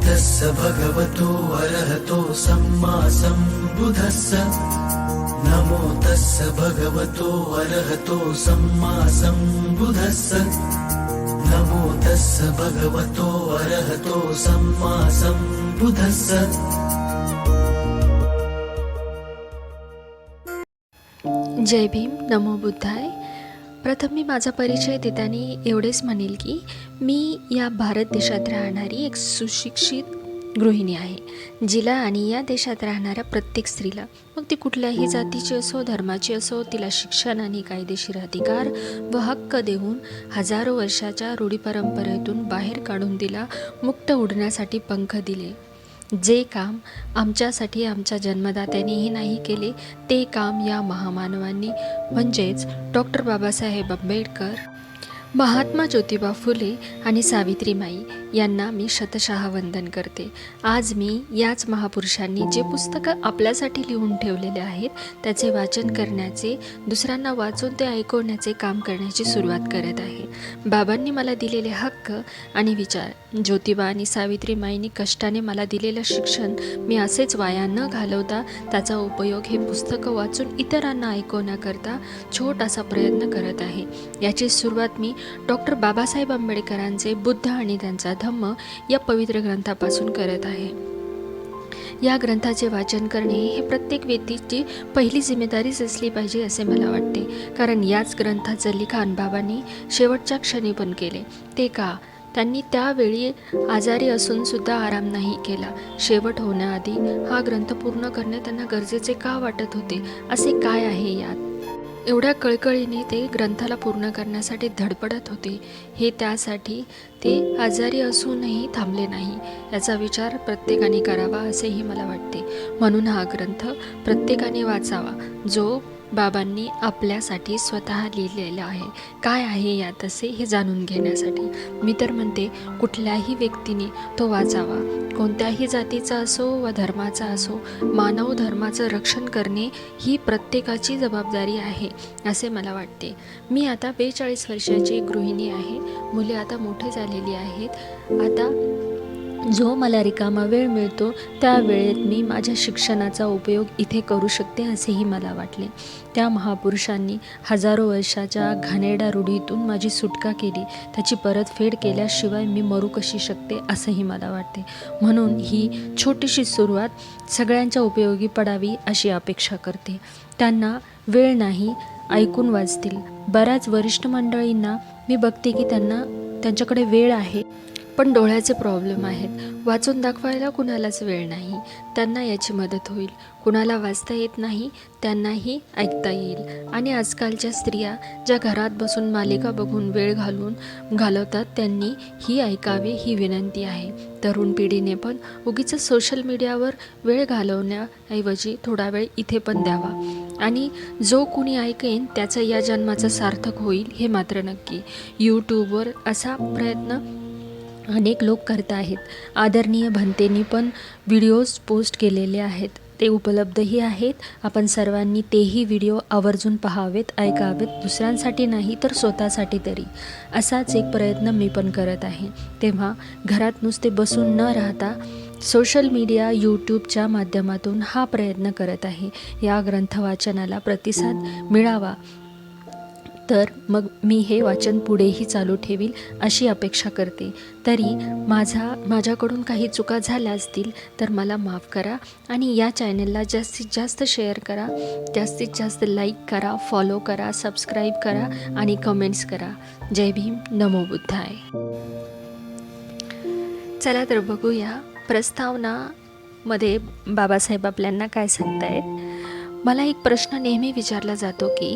तस्स भगवतो अरहतो सम्मा सम्बुद्धस्स। नमो तस्स भगवतो अरहतो सम्मा सम्बुद्धस्स। नमो तस्स भगवतो अरहतो सम्मा सम्बुद्धस्स। जय भीम, नमो बुद्धाय. प्रथम मी माझा परिचय देताना एवढेच म्हणेल की मी या भारत देशात राहणारी एक सुशिक्षित गृहिणी आहे, जिला आणि या देशात राहणाऱ्या प्रत्येक स्त्रीला, मग ती कुठल्याही जातीची असो, धर्माची असो, तिला शिक्षण आणि कायदेशीर अधिकार व हक्क देऊन हजारो वर्षाच्या रूढी परंपरेतून बाहेर काढून तिला मुक्त उडण्यासाठी पंख दिले. जे काम आमच्यासाठी आमच्या जन्मदात्यांनीही नाही केले, ते काम या महामानवांनी म्हणजेच डॉक्टर बाबासाहेब आंबेडकर, महात्मा ज्योतिबा फुले आणि सावित्रीमाई यांना मी शतशः वंदन करते. आज मी याच महापुरुषांनी जे पुस्तकं आपल्यासाठी लिहून ठेवलेले आहेत त्याचे वाचन करण्याचे, दुसऱ्यांना वाचून ते ऐकवण्याचे काम करण्याची सुरुवात करत आहे. बाबांनी मला दिलेले हक्क आणि विचार, ज्योतिबा आणि सावित्रीमाईंनी कष्टाने मला दिलेलं शिक्षण मी असेच वाया न घालवता त्याचा उपयोग हे पुस्तकं वाचून इतरांना ऐकवण्याकरता छोटासा प्रयत्न करत आहे. याची सुरुवात मी डॉक्टर बाबासाहेब आंबेडकरांचे बुद्ध आणि त्यांचा धम्म या पवित्र ग्रंथापासून करत आहे. या ग्रंथाचे वाचन करणे हे प्रत्येक व्यक्तीची पहिली जिम्मेदारीच असली पाहिजे असे मला वाटते, कारण याच ग्रंथाचं लिखाण बाबांनी शेवटच्या क्षणी पण केले. ते का? त्यांनी त्यावेळी आजारी असून सुद्धा आराम नाही केला. शेवट होण्याआधी हा ग्रंथ पूर्ण करणे त्यांना गरजेचे का वाटत होते? असे काय आहे यात? एवढ्या कळकळीने ते ग्रंथाला पूर्ण करण्यासाठी धडपडत होते. हे त्यासाठी ते आजारी असूनही थांबले नाही. याचा विचार प्रत्येकाने करावा असेही मला वाटते. म्हणून हा ग्रंथ प्रत्येकाने वाचावा, जो बाबांनी आपल्यासाठी स्वतः लिहिलेला आहे. काय आहे यात असे हे जाणून घेण्यासाठी. मी तर म्हणते कुठल्याही व्यक्तीने तो वाचावा. कोणत्याही जातीचा असो व धर्माचा असो, मानव धर्माचं रक्षण करणे ही प्रत्येकाची जबाबदारी आहे असे मला वाटते. मी आता 42 वर्षाची गृहिणी आहे. मुले आता मोठे झालेली आहेत. आता जो मला रिकामा वेळ मिळतो त्या वेळेत मी माझ्या शिक्षणाचा उपयोग इथे करू शकते असेही मला वाटले. त्या महापुरुषांनी हजारो वर्षाच्या घाणेरड्या रूढीतून माझी सुटका केली. त्याची परतफेड केल्याशिवाय मी मरू कशी शकते असंही मला वाटते. म्हणून ही छोटीशी सुरुवात सगळ्यांच्या उपयोगी पडावी अशी अपेक्षा करते. त्यांना वेळ नाही, ऐकून वाचतील. बऱ्याच वरिष्ठ मंडळींना मी बघते की त्यांच्याकडे वेळ आहे, पण डोळ्याचे प्रॉब्लेम आहेत. वाचून दाखवायला कुणालाच वेळ नाही. त्यांना याची मदत होईल. कुणाला वाचता येत नाही त्यांनाही ऐकता येईल. आणि आजकालच्या स्त्रिया ज्या घरात बसून मालिका बघून वेळ घालवतात त्यांनी ही ऐकावे ही विनंती आहे. तरुण पिढीने पण उगीच सोशल मीडियावर वेळ घालवण्याऐवजी थोडा वेळ इथे पण द्यावा. आणि जो कुणी ऐकेन त्याचं या जन्माचं सार्थक होईल हे मात्र नक्की. यूट्यूबवर असा प्रयत्न अनेक लोक करत आहेत. आदरणीय भंतेंनी पण व्हिडिओज पोस्ट केलेले आहेत, ते उपलब्धही आहेत. आपण सर्वांनी तेही व्हिडिओ आवर्जून पाहावेत, ऐकावेत. दुसऱ्यांसाठी नाही तर स्वतःसाठी तरी. असाच एक प्रयत्न मी पण करत आहे. तेव्हा घरात नुसते बसून न राहता सोशल मीडिया, यूट्यूबच्या माध्यमातून हा प्रयत्न करत आहे. या ग्रंथवाचनाला प्रतिसाद मिळावा तर मग मी हे वाचन पुढेही चालू ठेवील अशी अपेक्षा करते. तरी माझ्याकडून काही चुका झाल्या असतील तर मला माफ करा आणि या चॅनलला जास्तीत जास्त शेअर करा, जास्तीत जास्त लाईक करा, फॉलो करा, सबस्क्राईब करा आणि कमेंट्स करा. जय भीम, नमो बुद्धाय. चला तर बघूया प्रस्तावनामध्ये बाबासाहेब आपल्याला काय सांगतायत. मला एक प्रश्न नेहमी विचारला जातो की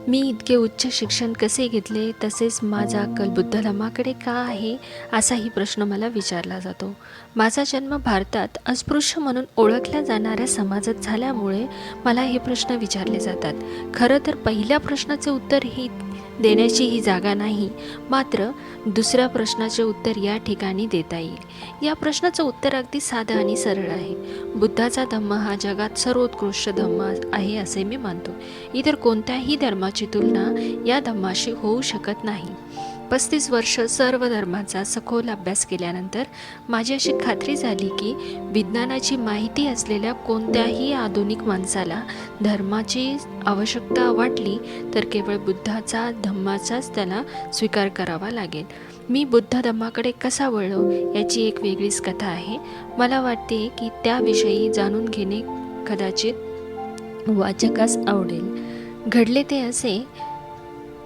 मी इतके उच्च शिक्षण कसे घेतले, तसेच माझा कल बुद्ध धम्माकडे का आहे असाही प्रश्न मला विचारला जातो. माझा जन्म भारतात अस्पृश्य म्हणून ओळखल्या जाणाऱ्या समाजात झाल्यामुळे मला हे प्रश्न विचारले जातात. खरं तर पहिल्या प्रश्नाचे उत्तर ही देण्याची ही जागा नाही, मात्र दुसऱ्या प्रश्नाचे उत्तर या ठिकाणी देता येईल. या प्रश्नाचं उत्तर अगदी साधं आणि सरळ आहे. बुद्धाचा धम्म हा जगात सर्वोत्कृष्ट धम्म आहे असे मी मानतो. इतर कोणत्याही धर्माची तुलना या धम्माशी होऊ शकत नाही. 35 वर्ष सर्व धर्माचा सखोल अभ्यास केल्यानंतर माझी अशी खात्री झाली की विज्ञानाची माहिती असलेल्या कोणत्याही आधुनिक माणसाला धर्माची आवश्यकता वाटली तर केवळ बुद्धाचा धम्माचाच त्याला स्वीकार करावा लागेल. मी बुद्ध धम्माकडे कसा वळलो याची एक वेगळीच कथा आहे. मला वाटते की त्याविषयी जाणून घेणे कदाचित वाचकास आवडेल. घडले ते असे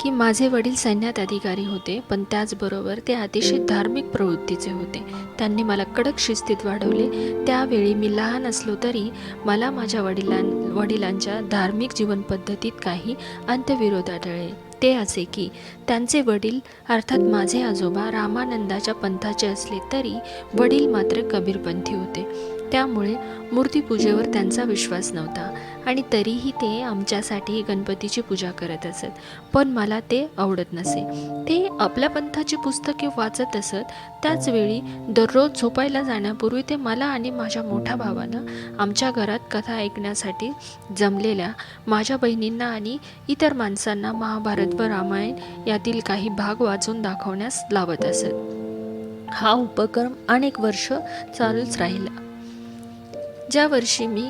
की माझे वडील सैन्यात अधिकारी होते, पण त्याचबरोबर ते अतिशय धार्मिक प्रवृत्तीचे होते. त्यांनी मला कडक शिस्तीत वाढवले. त्यावेळी मी लहान असलो तरी मला माझ्या वडिलांच्या धार्मिक जीवनपद्धतीत काही अंतविरोध आढळले. ते असे की त्यांचे वडील अर्थात माझे आजोबा रामानंदाच्या पंथाचे असले तरी वडील मात्र कबीरपंथी होते. त्यामुळे मूर्तीपूजेवर त्यांचा विश्वास नव्हता आणि तरीही ते आमच्यासाठी गणपतीची पूजा करत असत. पण मला ते आवडत नसे. ते आपल्या पंथाची पुस्तके वाचत असत. त्याचवेळी दररोज झोपायला जाण्यापूर्वी ते मला आणि माझ्या मोठ्या भावाला आमच्या घरात कथा ऐकण्यासाठी जमलेल्या माझ्या बहिणींना आणि इतर माणसांना महाभारत व रामायण यातील काही भाग वाचून दाखवण्यास लावत असत. हा उपक्रम अनेक वर्ष चालूच राहिला. ज्या वर्षी मी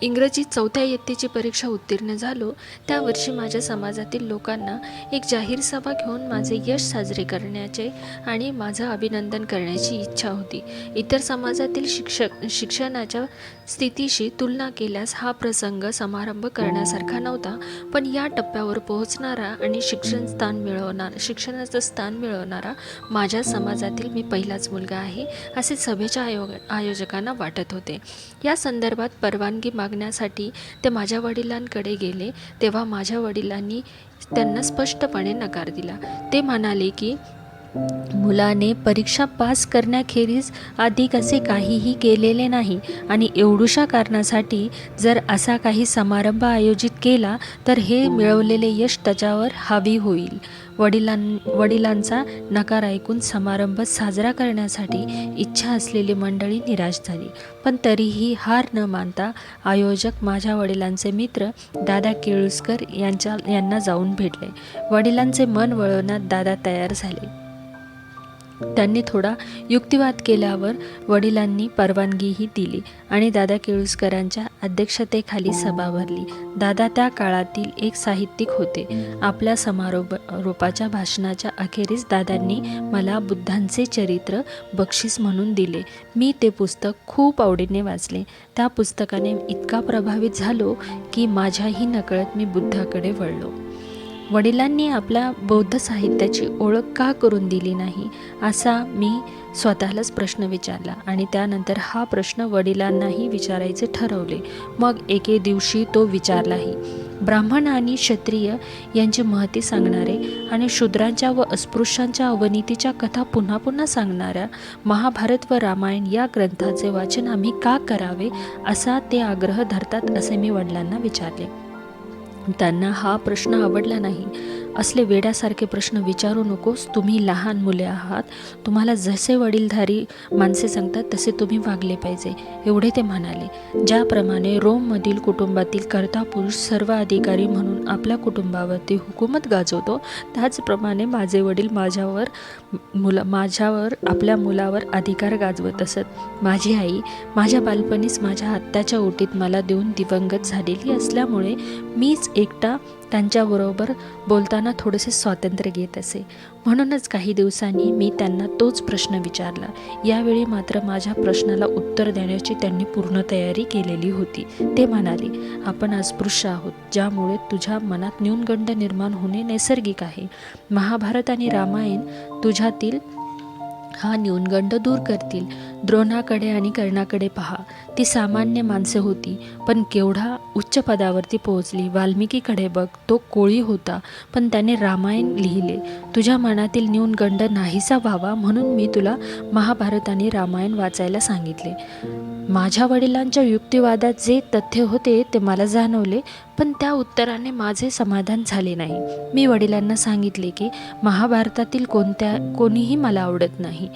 इंग्रजी 4थ्या इयत्तेची परीक्षा उत्तीर्ण झालो त्या वर्षी माझ्या समाजातील लोकांना एक जाहीर सभा घेऊन माझे यश साजरे करण्याचे आणि माझं अभिनंदन करण्याची इच्छा होती. इतर समाजातील शिक्षणाच्या स्थितीशी तुलना केल्यास हा प्रसंग समारंभ करण्यासारखा नव्हता, पण या टप्प्यावर पोहोचणारा आणि शिक्षणाचं स्थान मिळवणारा माझ्या समाजातील मी पहिलाच मुलगा आहे असे सभेच्या आयोजकांना वाटत होते. या संदर्भात परवानगी मागण्यासाठी ते माझ्या वडिलांकडे गेले तेव्हा माझ्या वडिलांनी त्यांना स्पष्टपणे नकार दिला. ते म्हणाले की मुलाने परीक्षा पास करण्याखेरीज अधिक असे काहीही केलेले नाही आणि एवढूशा कारणासाठी जर असा काही समारंभ आयोजित केला तर हे मिळवलेले यश त्याच्यावर हावी होईल. वडिलांचा नकार ऐकून समारंभ साजरा करण्यासाठी इच्छा असलेली मंडळी निराश झाली. पण तरीही हार न मानता आयोजक माझ्या वडिलांचे मित्र दादा केळुसकर यांना जाऊन भेटले. वडिलांचे मन वळवण्यात दादा तयार झाले. त्यांनी थोडा युक्तिवाद केल्यावर वडिलांनी परवानगीही दिली आणि दादा केळुसकरांच्या अध्यक्षतेखाली सभा भरली. दादा त्या काळातील एक साहित्यिक होते. आपल्या समारोपाच्या भाषणाच्या अखेरीस दादांनी मला बुद्धांचे चरित्र बक्षीस म्हणून दिले. मी ते पुस्तक खूप आवडीने वाचले. त्या पुस्तकाने इतका प्रभावित झालो की माझ्याही नकळत मी बुद्धाकडे वळलो. वडिलांनी आपल्या बौद्ध साहित्याची ओळख का करून दिली नाही असा मी स्वतःलाच प्रश्न विचारला आणि त्यानंतर हा प्रश्न वडिलांनाही विचारायचे ठरवले. मग एके दिवशी तो विचारलाही. ब्राह्मण आणि क्षत्रिय यांची महती सांगणारे आणि शूद्रांच्या व अस्पृश्यांच्या अवनीतीच्या कथा पुन्हा पुन्हा सांगणाऱ्या महाभारत व रामायण या ग्रंथाचे वाचन आम्ही का करावे असा ते आग्रह धरतात असे मी वडिलांना विचारले. त्यांना हा प्रश्न आवडला नाही. असले वेड्यासारखे प्रश्न विचारू नकोस, तुम्ही लहान मुले आहात. तुम्हाला जसे वडीलधारी माणसे सांगतात तसे तुम्ही वागले पाहिजे एवढे ते म्हणाले. ज्याप्रमाणे रोममधील कुटुंबातील कर्ता पुरुष सर्व अधिकारी म्हणून आपल्या कुटुंबावरती हुकूमत गाजवतो त्याचप्रमाणे माझे वडील माझ्यावर आपल्या मुलावर अधिकार गाजवत असत. माझी आई माझ्या बालपणीच माझ्या आत्याच्या ओटीत मला देऊन दिवंगत झालेली असल्यामुळे मीच एकटा त्यांच्याबरोबर बोलताना थोडेसे स्वातंत्र्य घेत असे. म्हणूनच काही दिवसांनी मी त्यांना तोच प्रश्न विचारला. यावेळी मात्र माझ्या प्रश्नाला उत्तर देण्याची त्यांनी पूर्ण तयारी केलेली होती. ते म्हणाले, आपण अस्पृश्य आहोत, ज्यामुळे तुझ्या मनात न्यूनगंड निर्माण होणे नैसर्गिक आहे. महाभारत आणि रामायण तुझ्यातील हा न्यूनगंड दूर करतील. द्रोणाकडे आणि कर्णाकडे पहा, ती सामान्य माणसे होती पण केवढा उच्च पदावरती पोहोचली. वाल्मिकीकडे बघ, तो कोळी होता पण त्याने रामायण लिहिले. तुझ्या मनातील न्यूनगंड नाहीसा व्हावा म्हणून मी तुला महाभारत आणि रामायण वाचायला सांगितले. माझ्या वडिलांच्या युक्तिवादात जे तथ्य होते ते मला जाणवले, पण त्या उत्तराने माझे समाधान झाले नाही. मी वडिलांना सांगितले की महाभारतातील कोणीही मला आवडत नाही.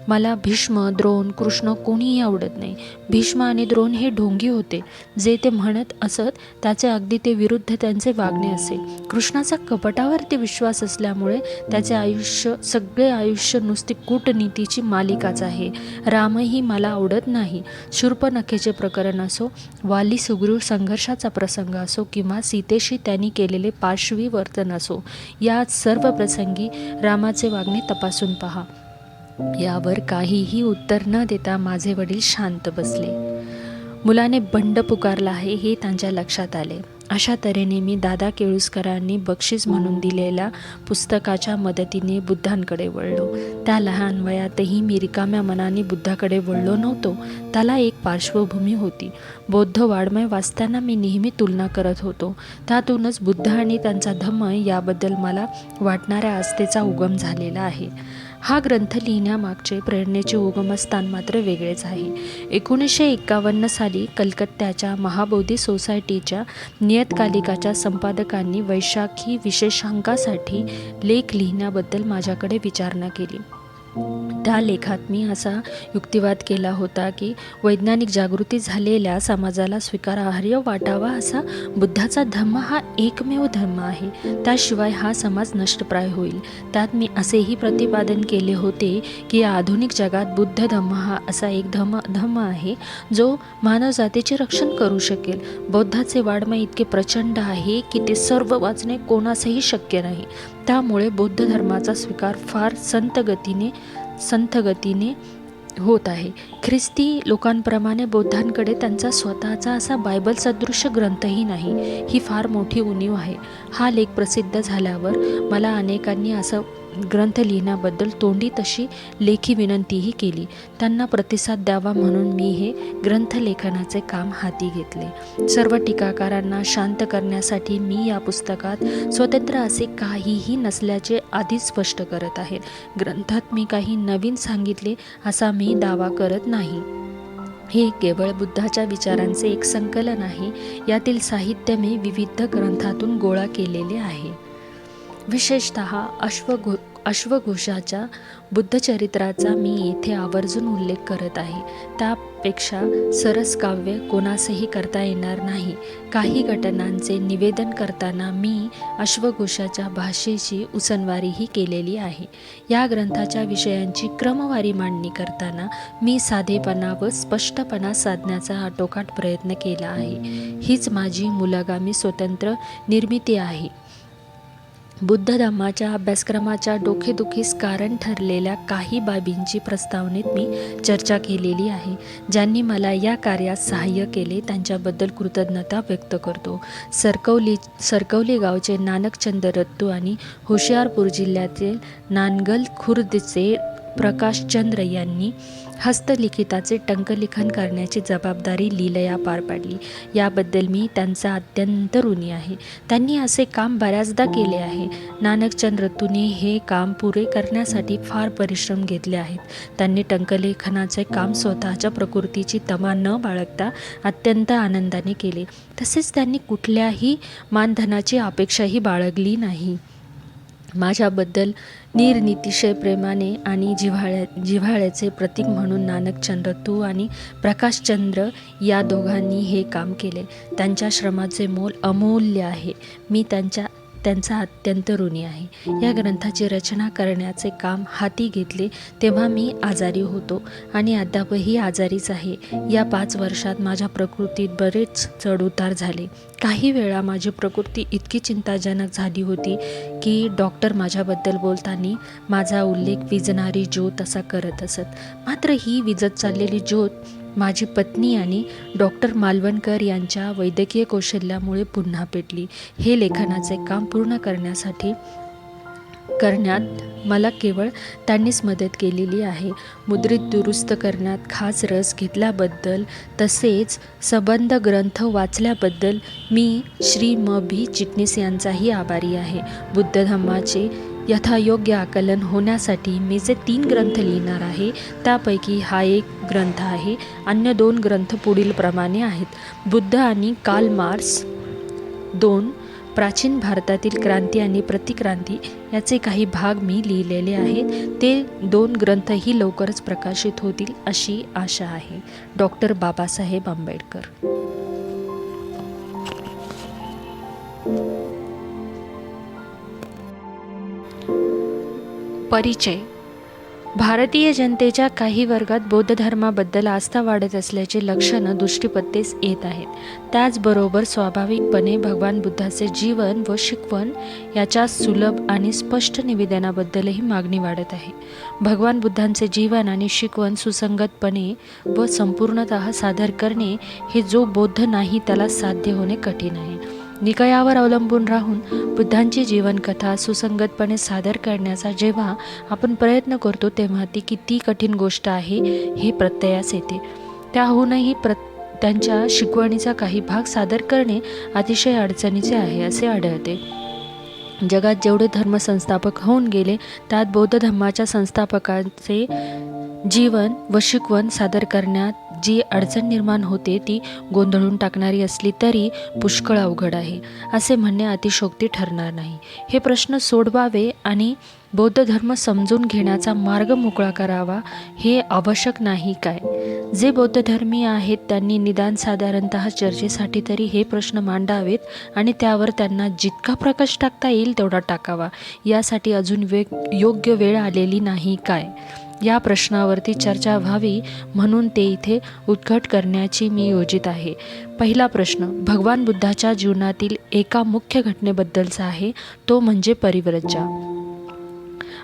मला भीष्म, द्रोण, कृष्ण कोणीही आवडत नाही. भीष्म आणि द्रोण हे ढोंगी होते. जे ते म्हणत असत त्याचे अगदी ते विरुद्ध त्यांचे वागणे असे. कृष्णाचा कपटावरती विश्वास असल्यामुळे त्याचे सगळे आयुष्य नुसती कूटनीतीची मालिकाच आहे. रामही मला आवडत नाही. शूर्पणखेचे प्रकरण असो, वाली सुग्रीव संघर्षाचा प्रसंग असो किंवा सीतेशी त्यांनी केलेले पाशवी वर्तन असो, या सर्व प्रसंगी रामाचे वागणे तपासून पहा. यावर काहीही उत्तर न देता माझे वडील शांत बसले. मुलाने बंड पुकारला आहे हे त्यांच्या लक्षात आले. अशा तऱ्हेने मी दादा केळुसकरांनी बक्षीस म्हणून दिलेल्या पुस्तकाच्या मदतीने बुद्धांकडे वळलो. त्या लहान वयातही मी रिकाम्या मनाने बुद्धाकडे वळलो नव्हतो. त्याला एक पार्श्वभूमी होती. बौद्ध वाङ्मय वाचताना मी नेहमी तुलना करत होतो. त्यातूनच बुद्ध आणि त्यांचा धम्म याबद्दल मला वाटणाऱ्या आस्थेचा उगम झालेला आहे. हा ग्रंथ लिहिण्यामागचे प्रेरणेचे उगमस्थान मात्र वेगळेच आहे. 1951 साली कलकत्त्याच्या महाबोधी सोसायटीच्या नियतकालिकाच्या संपादकांनी वैशाखी विशेषांकासाठी लेख लिहिण्याबद्दल माझ्याकडे विचारणा केली. त्या लेखात मी असा युक्तिवाद केला होता की वैज्ञानिक जागृती झालेल्या समाजाला स्वीकारार्ह वाटावा असा बुद्धाचा धम्म हा एकमेव धम्म आहे. त्याशिवाय हा समाज नष्टप्राय होईल. त्यात मी असेही प्रतिपादन केले होते की या आधुनिक जगात बुद्ध धम्म हा असा एक धम्म आहे जो मानवजातीचे रक्षण करू शकेल. बौद्धाचे वाङ्मय इतके प्रचंड आहे की ते सर्व वाचणे कोणासही शक्य नाही. त्यामुळे बौद्ध धर्माचा स्वीकार फार संथ गतीने होत आहे. ख्रिस्ती लोकांप्रमाणे बौद्धांकडे त्यांचा स्वतःचा असा बायबल सदृश ग्रंथही नाही. ही फार मोठी उणीव आहे. हा लेख प्रसिद्ध झाल्यावर मला अनेकांनी असं ग्रंथ लिहिण्याबद्दल तोंडी तशी लेखी विनंतीही केली. त्यांना प्रतिसाद द्यावा म्हणून मी हे ग्रंथलेखनाचे काम हाती घेतले. सर्व टीकाकारांना शांत करण्यासाठी मी या पुस्तकात स्वतंत्र असे काहीही नसल्याचे आधीच स्पष्ट करत आहे. ग्रंथात मी काही नवीन सांगितले असा मी दावा करत नाही. हे केवळ बुद्धाच्या विचारांचे एक संकलन आहे. यातील साहित्य मी विविध ग्रंथातून गोळा केलेले आहे. विशेषतः अश्वघोषाच्या बुद्धचरित्राचा मी येथे आवर्जून उल्लेख करत आहे. त्यापेक्षा सरस काव्य कोणासही करता येणार नाही. काही घटनांचे निवेदन करताना मी अश्वघोषाच्या भाषेची उसनवारीही केलेली आहे. या ग्रंथाच्या विषयांची क्रमवारी मांडणी करताना मी साधेपणा व स्पष्टपणा साधण्याचा आटोकाट प्रयत्न केला आहे. हीच माझी मूलगामी स्वतंत्र निर्मिती आहे. बुद्ध धम्माच्या अभ्यासक्रमाच्या डोकेदुखीस कारण ठरलेल्या काही बाबींची प्रस्तावनेत मी चर्चा केलेली आहे. ज्यांनी मला या कार्यात सहाय्य केले त्यांच्याबद्दल कृतज्ञता व्यक्त करतो. सरकवली गावचे नानकचंद रत्तू आणि होशियारपूर जिल्ह्यातील नानगल खुर्दचे प्रकाशचंद्र यांनी हस्तलिखिताचे टंकलिखन करण्याची जबाबदारी लीलया पार पाडली. याबद्दल मी त्यांचा अत्यंत ऋणी आहे. त्यांनी असे काम बऱ्याचदा केले आहे. नानकचंद रत्तूने हे काम पुरे करण्यासाठी फार परिश्रम घेतले आहेत. त्यांनी टंकलेखनाचे काम स्वतःच्या प्रकृतीची तमा न बाळगता अत्यंत आनंदाने केले. तसेच त्यांनी कुठल्याही मानधनाची अपेक्षाही बाळगली नाही. माझ्याबद्दल निरनितिशय प्रेमाने आणि जिव्हाळ्याचे प्रतीक म्हणून नानकचंद रत्तू आणि प्रकाशचंद्र या दोघांनी हे काम केले. त्यांच्या श्रमाचे मोल अमूल्य आहे. मी त्यांचा अत्यंत ऋणी आहे. या ग्रंथाची रचना करण्याचे काम हाती घेतले तेव्हा मी आजारी होतो आणि अद्यापही आजारीच आहे. या 5 वर्षात माझ्या प्रकृतीत बरेच चढउतार झाले. काही वेळा माझी प्रकृती इतकी चिंताजनक झाली होती की डॉक्टर माझ्याबद्दल बोलताना माझा उल्लेख विझणारी ज्योत असा करत असत. मात्र ही विझत चाललेली ज्योत माझी पत्नी आणि डॉक्टर मालवणकर यांच्या वैद्यकीय कौशल्यामुळे पुन्हा पेटली. हे लेखनाचे काम पूर्ण करण्यात मला केवळ त्यांनीच मदत केलेली आहे. मुद्रित दुरुस्त करण्यात खास रस घेतल्याबद्दल तसेच संबंध ग्रंथ वाचल्याबद्दल मी श्री म. भी. चिटणीस यांचाही आभारी आहे. बुद्ध धम्माचे यथायोग्य आकलन होण्यासाठी मी जे 3 ग्रंथ लिहिणार आहे त्यापैकी हा एक ग्रंथ आहे. अन्य 2 ग्रंथ पुढील प्रमाणे आहेत. बुद्ध आणि कार्ल मार्क्स 2, प्राचीन भारतातील क्रांती आणि प्रतिक्रांती याचे काही भाग मी लिहिलेले आहेत. ते 2 ग्रंथही लवकरच प्रकाशित होतील अशी आशा आहे. डॉक्टर बाबासाहेब आंबेडकर. परिचय. भारतीय जनतेच्या काही वर्गात बौद्ध धर्माबद्दल आस्था वाढत असल्याचे लक्षणं दृष्टीपथेस येत आहेत. त्याचबरोबर स्वाभाविकपणे भगवान बुद्धाचे जीवन व शिकवण याच्या सुलभ आणि स्पष्ट निवेदनाबद्दलही मागणी वाढत आहे. भगवान बुद्धांचे जीवन आणि शिकवण सुसंगतपणे व संपूर्णतः सादर करणे हे जो बौद्ध नाही त्याला साध्य होणे कठीण आहे. निकायावर अवलंबून राहून बुद्धांची जीवनकथा सुसंगतपणे सादर करण्याचा जेव्हा आपण प्रयत्न करतो तेव्हा ती किती कठीण गोष्ट आहे हे प्रत्ययास येते. त्याहूनही त्यांच्या शिकवणीचा काही भाग सादर करणे अतिशय अडचणीचे आहे असे आढळते. जगात जेवढे धर्मसंस्थापक होऊन गेले त्यात बौद्ध धर्माच्या संस्थापकांचे जीवन व शिकवण सादर करण्यात जी अडचण निर्माण होते ती गोंधळून टाकणारी असली तरी पुष्कळ अवघड आहे असे म्हणणे अतिशयोक्ती ठरणार नाही. हे प्रश्न सोडवावे आणि बौद्ध धर्म समजून घेण्याचा मार्ग मोकळा करावा हे आवश्यक नाही काय? जे बौद्ध धर्मीय आहेत त्यांनी निदान साधारणतः चर्चेसाठी तरी हे प्रश्न मांडावेत आणि त्यावर त्यांना जितका प्रकाश टाकता येईल तेवढा टाकावा. यासाठी अजून योग्य वेळ आलेली नाही काय? या प्रश्नावरती चर्चा व्हावी म्हणून ते इथे उद्घाट करण्याची मी योजित आहे. पहिला प्रश्न भगवान बुद्धाच्या जीवनातील एका मुख्य घटनेबद्दलचा आहे, तो म्हणजे परिव्रज्जा.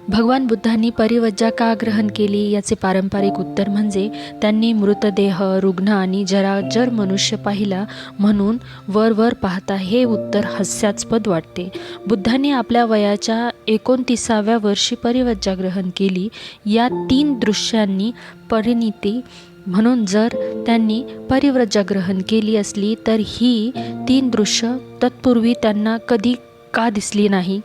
भगवान बुद्धांनी परिव्रज्जा का ग्रहण केली याचे पारंपरिक उत्तर म्हणजे त्यांनी मृतदेह, रुग्ण आणि जराजर मनुष्य पाहिला म्हणून वर पाहता हे उत्तर हास्यास्पद वाटते. बुद्धांनी आपल्या वयाच्या 29व्या वर्षी परिव्रज्जा ग्रहण केली. या 3 दृश्यांनी परिणिती म्हणून जर त्यांनी परिव्रज्जा ग्रहण केली असली तर ही 3 दृश्य तत्पूर्वी त्यांना कधी का दिसली नाही?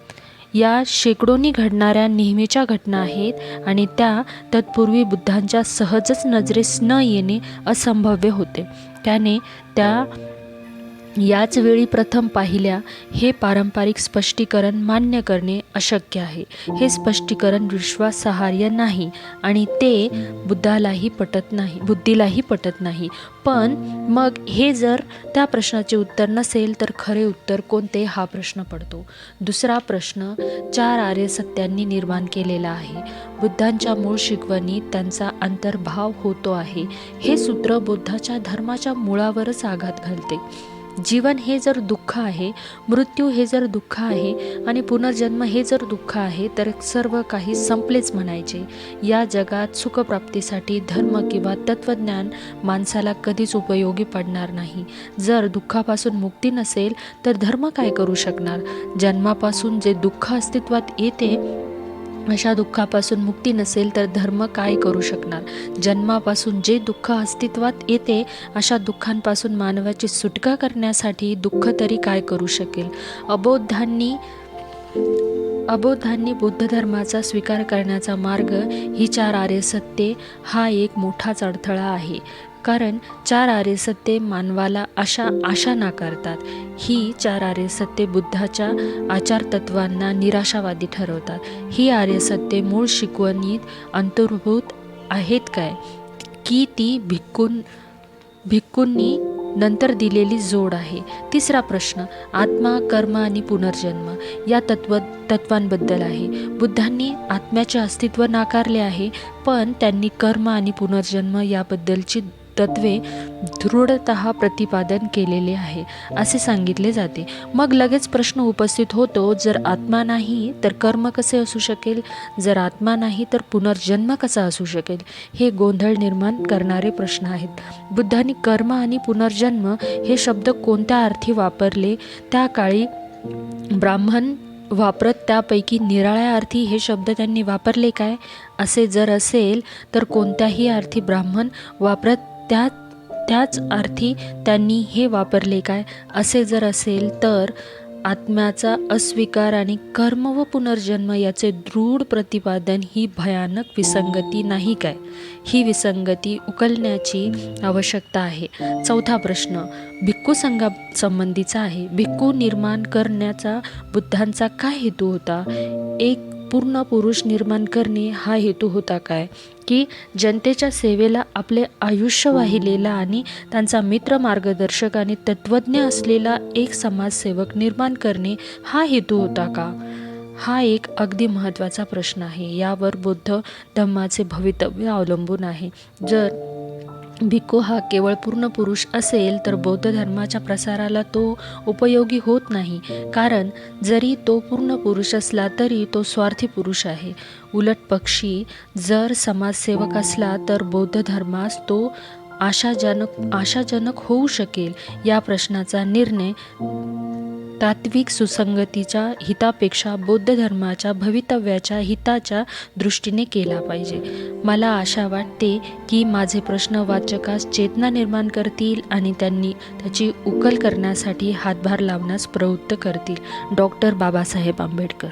या शेकडोनी घडणाऱ्या नेहमीच्या घटना आहेत आणि त्या तत्पूर्वी बुद्धांच्या सहजच नजरेस न येणे असंभाव्य होते. त्याने त्या याच वेळी प्रथम पाहिल्या हे पारंपरिक स्पष्टीकरण मान्य करणे अशक्य आहे. हे स्पष्टीकरण विश्वासार्ह नाही आणि ते बुद्धिलाही पटत नाही. पण मग हे जर त्या प्रश्नाचे उत्तर नसेल तर खरे उत्तर कोणते हा प्रश्न पडतो. दुसरा प्रश्न 4 आर्य सत्यांनी निर्माण केलेला आहे. बुद्धांच्या मूळ शिकवणीत त्यांचा अंतर्भाव होतो आहे. हे सूत्र बुद्धाच्या धर्माच्या मुळावरच आघात घालते. जीवन हे जर दुःख आहे, मृत्यू हे जर दुःख आहे आणि पुनर्जन्म हे जर दुःख आहे तर सर्व काही संपलेच म्हणायचे. या जगात सुखप्राप्तीसाठी धर्म किंवा तत्त्वज्ञान माणसाला कधीच उपयोगी पडणार नाही. जर दुःखापासून मुक्ती नसेल तर धर्म काय करू शकणार? जन्मापासून जे दुःख अस्तित्वात येते अशा दुःखापासून मुक्ती नसेल तर धर्म काय करू शकणार? जन्मापासून जे दुःख अस्तित्वात येते अशा दुःखांपासून मानवाची सुटका करण्यासाठी दुःख तरी काय करू शकेल? अबोधांनी बुद्ध धर्माचा स्वीकार करण्याचा मार्ग ही 4 आर्य सत्ये हा एक मोठाच अडथळा आहे. कारण 4 आर्य सत्ये मानवाला आशा नाकारतात. ही 4 आर्य सत्ये बुद्धाच्या आचारतत्वांना निराशावादी ठरवतात. ही आर्य सत्ये मूळ शिकवणीत अंतर्भूत आहेत काय, की ती भिक्खूंनी नंतर दिलेली जोड आहे? तिसरा प्रश्न आत्मा, कर्म आणि पुनर्जन्म या तत्वांबद्दल आहे. बुद्धांनी आत्म्याचे अस्तित्व नाकारले आहे, पण त्यांनी कर्म आणि पुनर्जन्म याबद्दलची तत्वे दृढतः प्रतिपादन केलेले आहे असे सांगितले जाते. मग लगेच प्रश्न उपस्थित होतो, जर आत्मा नाही तर कर्म कसे असू शकेल? जर आत्मा नाही तर पुनर्जन्म कसा असू शकेल? हे गोंधळ निर्माण करणारे प्रश्न आहेत. बुद्धांनी कर्म आणि पुनर्जन्म हे शब्द कोणत्या अर्थी वापरले? त्या काळी ब्राह्मण वापरत त्यापैकी निराळ्या अर्थी हे शब्द त्यांनी वापरले काय? असे जर असेल तर कोणत्याही अर्थी ब्राह्मण वापरत त्याच अर्थी त्यांनी हे वापरले काय? असे जर असेल तर आत्म्याचा अस्वीकार आणि कर्म व पुनर्जन्म याचे दृढ प्रतिपादन ही भयानक विसंगती नाही काय? ही विसंगती उकलण्याची आवश्यकता आहे. चौथा प्रश्न भिक्खू संघासंबंधीचा आहे. भिक्खू निर्माण करण्याचा बुद्धांचा काय हेतू होता? एक पूर्ण पुरुष निर्माण करणे हा हेतू होता काय? की जनतेच्या सेवेला आपले आयुष्य वाहिलेला आणि त्यांचा मित्र, मार्गदर्शक आणि तत्त्वज्ञ असलेला एक समाजसेवक निर्माण करणे हा हेतू होता का? हा एक अगदी महत्त्वाचा प्रश्न आहे. यावर बौद्ध धम्माचे भवितव्य अवलंबून आहे. जर भिक्खू हा केवळ पूर्ण पुरुष असेल तर बौद्ध धर्माच्या प्रसाराला तो उपयोगी होत नाही, कारण जरी तो पूर्ण पुरुष असला तरी तो स्वार्थी पुरुष आहे. उलट पक्षी जर समाजसेवक असला तर बौद्ध धर्मास तो आशाजनक होऊ शकेल. या प्रश्नाचा निर्णय तात्विक सुसंगतीच्या हितापेक्षा बौद्ध धर्माच्या भवितव्याच्या हिताच्या दृष्टीने केला पाहिजे. मला आशा वाटते की माझे प्रश्न वाचकास चेतना निर्माण करतील आणि त्यांनी त्याची उकल करण्यासाठी हातभार लावण्यास प्रवृत्त करतील. डॉक्टर बाबासाहेब आंबेडकर.